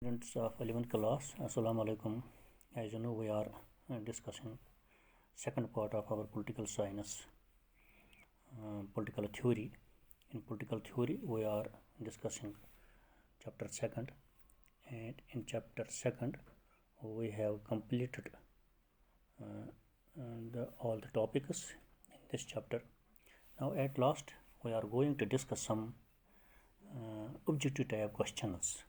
Students of 11th class, Assalamu alaikum. As you know, we are discussing second part of our political science, political theory. In political theory, we are discussing chapter second, and in chapter second, we have completed all the topics in this chapter. Now, at last, we are going to discuss some objective type questions.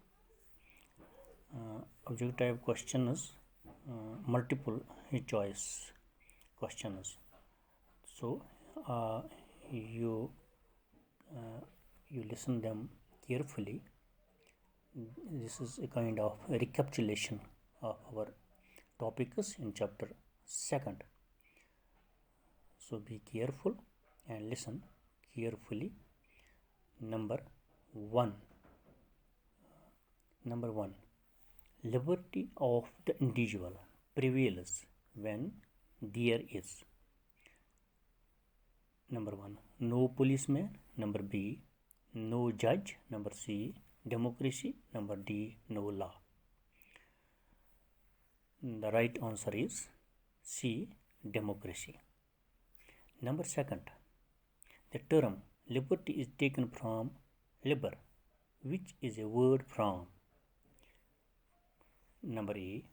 Objective type questions, multiple choice questions. So you listen them carefully. This is a kind of recapitulation of our topics in chapter second. So be careful and listen carefully. Number one, liberty of the individual prevails when there is number one, no policeman, number B, no judge, number C, democracy, number D, no law. The right answer is C, democracy. Number second, the term liberty is taken from liber, which is a word from number A,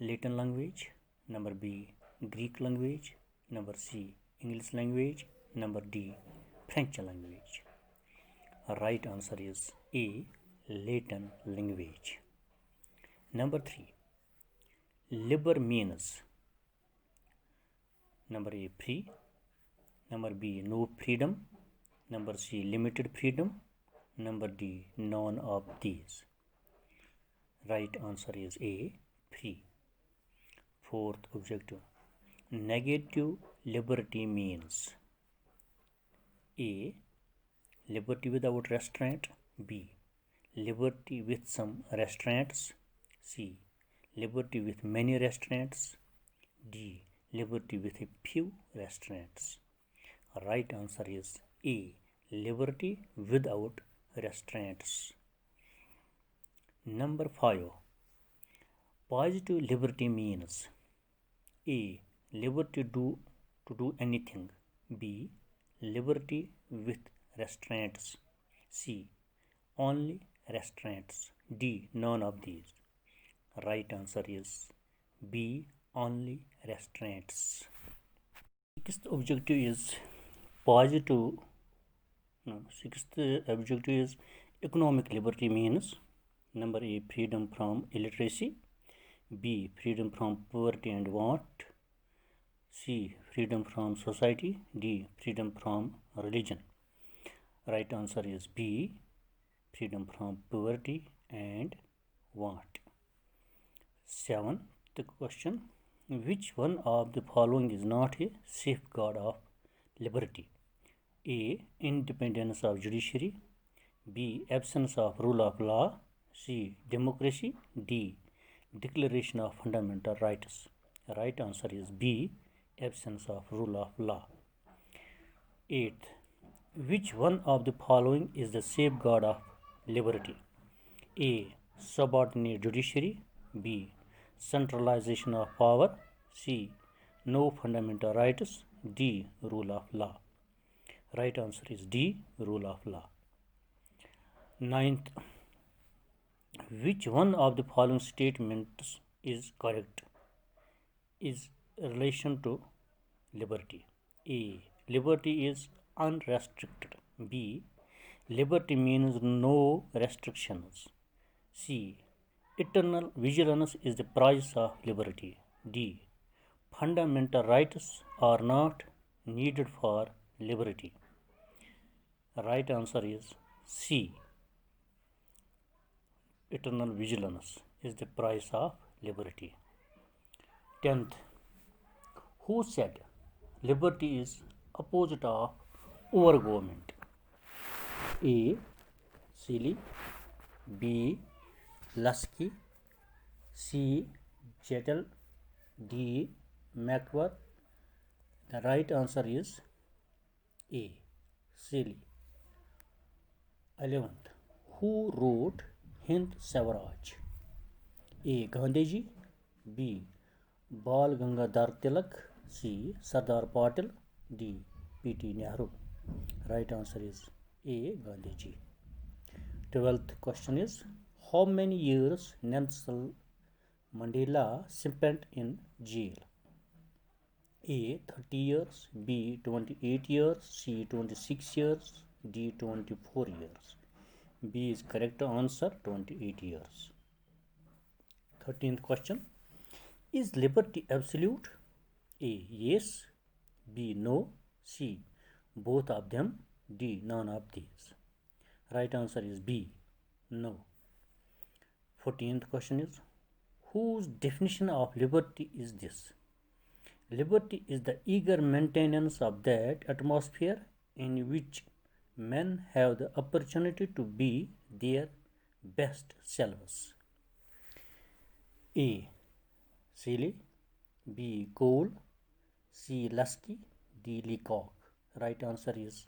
Latin language, number B, Greek language, number C, English language, number D, French language. Right answer is A, Latin language. Number 3, liber means number A, free, number B, no freedom, number C, limited freedom, number D, none of these. Right answer is A, free. Fourth objective, negative liberty means A, liberty without restraint, B, liberty with some restraints, C, liberty with many restraints, D, liberty with a few restraints. Right answer is A, liberty without restraints. Number 5, positive liberty means A, liberty to do anything, B, liberty with restraints, C, only restraints, D, none of these. Right answer is B, only restraints. Sixth objective is economic liberty means number A, freedom from illiteracy, B, freedom from poverty and want, C, freedom from society, D, freedom from religion. Right answer is B, freedom from poverty and want. Seventh question, which one of the following is not a safeguard of liberty? A, independence of judiciary, B, absence of rule of law, C, democracy, D, declaration of fundamental rights. Right answer is B, absence of rule of law. Eighth, which one of the following is the safeguard of liberty? A, subordinate judiciary, B, centralization of power, C, no fundamental rights, D, rule of law. Right answer is D, rule of law. Ninth, which one of the following statements is correct? Is relation to liberty? A, liberty is unrestricted. B, liberty means no restrictions. C, eternal vigilance is the price of liberty. D, fundamental rights are not needed for liberty. Right answer is C, eternal vigilance is the price of liberty. 10th, who said liberty is opposite of over government? A, Seeley, B, Lusky, C, Jettel, D, Mackworth. The right answer is A, Seeley. 11th, who wrote Hind Swaraj. A. Gandhiji. B. Bal Gangadhar Tilak. C. Sardar Patil. D. P.T. Nehru. Right answer is A. Gandhiji. 12th question is, how many years Nelson Mandela spent in jail? A. 30 years. B. 28 years. C. 26 years. D. 24 years. B is correct answer, 28 years. 13th question, is liberty absolute? A. Yes. B. No. C. Both of them. D. None of these. Right answer is B. No. 14th question is, whose definition of liberty is this? Liberty is the eager maintenance of that atmosphere in which men have the opportunity to be their best selves. A. Seeley. B. Cole. C. Lusky. D. Leacock. Right answer is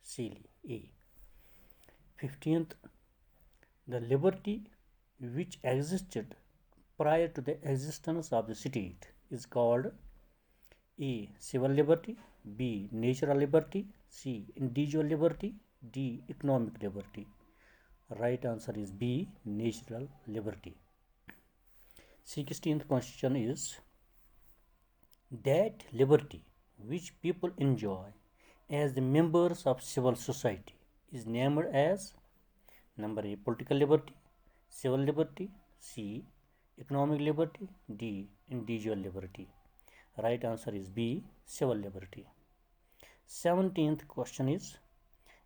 Seeley. A. 15th, the liberty which existed prior to the existence of the state is called A. Civil liberty. B. Natural liberty. C. Individual liberty. D. Economic liberty. Right answer is B. Natural liberty. 16th question is, that liberty which people enjoy as the members of civil society is named as number A. Political liberty. Civil liberty. C. Economic liberty. D. Individual liberty. Right answer is B. Civil liberty. 17th question is,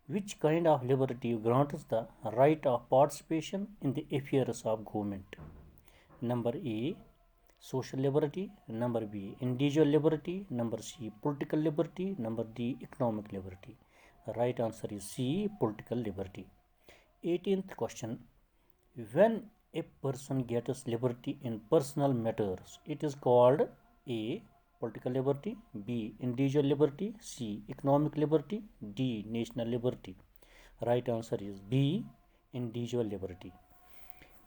which kind of liberty grants the right of participation in the affairs of government? Number A. Social liberty. Number B. Individual liberty. Number C. Political liberty. Number D. Economic liberty. Right answer is C. Political liberty. 18th question, when a person gets liberty in personal matters, it is called A. Political liberty. B. Individual liberty. C. Economic liberty. D. National liberty. Right answer is B. Individual liberty.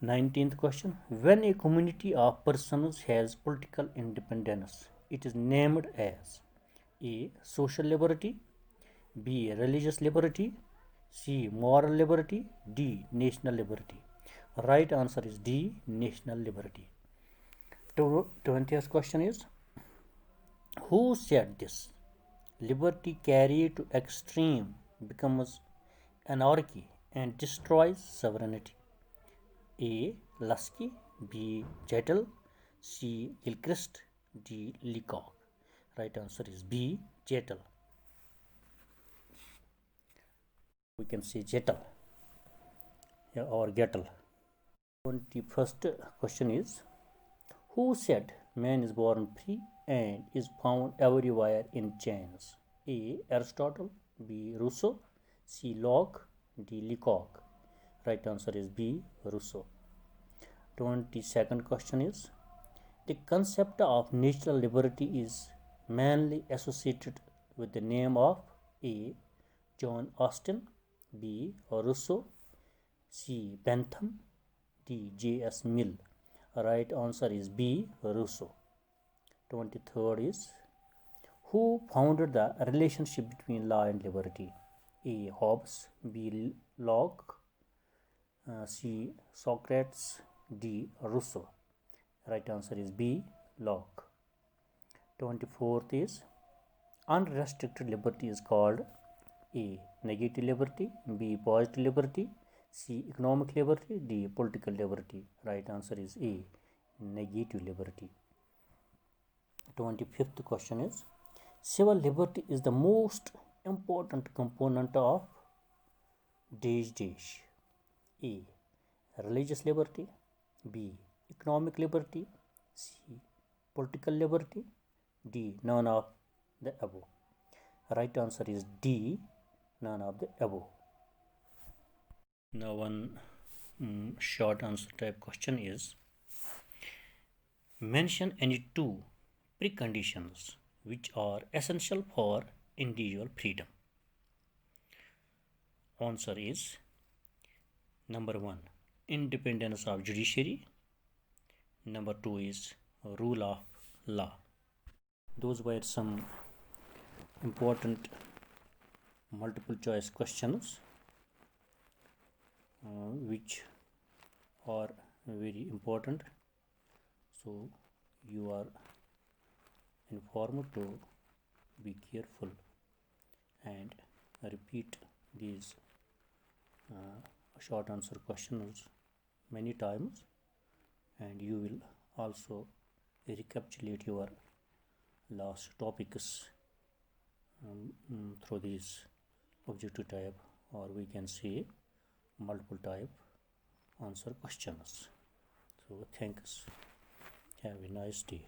19th question, when a community of persons has political independence, it is named as A. Social liberty. B. Religious liberty. C. Moral liberty. D. National liberty. Right answer is D. National liberty. 20th question is, who said this? Liberty carried to extreme becomes anarchy and destroys sovereignty. A. Lusky. B. Jettle. C. Gilchrist. D. Leacock. Right answer is B. Jettle. We can say Jettle or Gettle. 21st question is, who said man is born free and is found everywhere in chains? A. Aristotle. B. Rousseau. C. Locke. D. Leacock. Right answer is B. Rousseau. 22nd question is, the concept of natural liberty is mainly associated with the name of A. John Austin. B. Rousseau. C. Bentham. D. J.S. Mill. Right answer is B. Rousseau. 23rd is, who founded the relationship between law and liberty? A. Hobbes. B. Locke. C. Socrates. D. Rousseau. Right answer is B. Locke. 24th is, unrestricted liberty is called A. Negative liberty. B. Positive liberty. C. Economic liberty. D. Political liberty. Right answer is A. Negative liberty. 25th question is, civil liberty is the most important component of dash. A. Religious liberty. B. Economic liberty. C. Political liberty. D. None of the above. Right answer is D. None of the above. Now one short answer type question is, mention any two preconditions which are essential for individual freedom. Answer is number 1, independence of judiciary. Number 2 is rule of law. Those were some important multiple choice questions which are very important, so you are informed to be careful and repeat these short answer questions many times, and you will also recapitulate your last topics through these objective type, or we can say multiple type answer questions. So thanks, have a nice day.